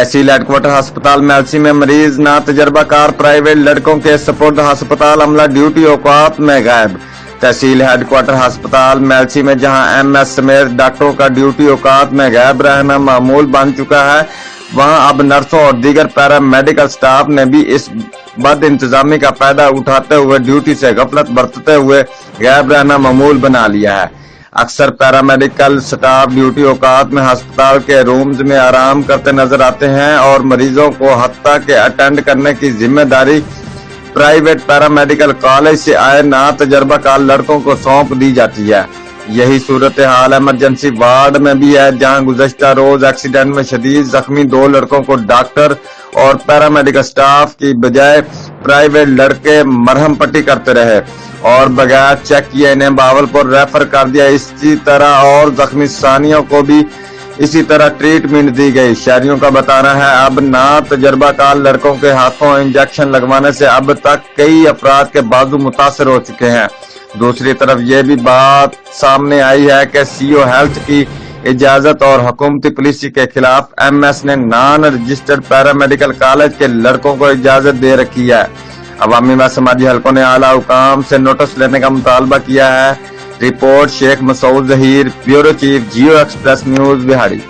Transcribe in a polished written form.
तहसील headquarter अस्पताल मेलसी में मरीज ना तजर्बाकार प्राइवेट लड़कों के सपुर्द अस्पताल, अमला ड्यूटी औकात में गायब। तहसील हेडक्वार्टर अस्पताल मेलसी में जहां एमएस समेत डॉक्टरों का ड्यूटी औकात में गायब रहना मामूल बन चुका है, वहां अब नर्सों और दीगर पैरा मेडिकल स्टाफ ने भी इस बद इंतजामी का फायदा उठाते हुए ड्यूटी से गफलत बरतते हुए गायब रहना मामूल बना लिया है। अक्सर पैरामेडिकल स्टाफ ड्यूटी औकात में अस्पताल के रूम्स में आराम करते नजर आते हैं और मरीजों को हत्ता के अटेंड करने की जिम्मेदारी प्राइवेट पैरामेडिकल कॉलेज से आए ना तजर्बाकार लड़कों को सौंप दी जाती है। यही सूरत हाल इमरजेंसी वार्ड में भी है, जहां गुज़श्ता रोज एक्सीडेंट में शदीद जख्मी 2 लड़कों को डॉक्टर और पैरामेडिकल स्टाफ की बजाय प्राइवेट लड़के मरहम पट्टी करते रहे और बगैर चेक किए इन्हें बावलपुर रेफर कर दिया। इसी तरह और जख्मी सानियों को भी इसी तरह ट्रीटमेंट दी गई। शहरियों का बताना है अब ना तजर्बाकार लड़कों के हाथों इंजेक्शन लगवाने से अब तक कई अफराद के बाजू मुतासर हो चुके हैं। दूसरी तरफ ये भी बात सामने आई है कि सीओ हेल्थ की इजाजत और हुकूमती पॉलिसी के खिलाफ एमएस ने नॉन रजिस्टर्ड पैरामेडिकल कॉलेज के लड़कों को इजाजत दे रखी है। अवामी व समाजी हलकों ने आला हुकाम से नोटिस लेने का मुतालबा किया है। Report Sheikh Masood Zaheer, bureau chief, Geo express news, बिहाड़ी।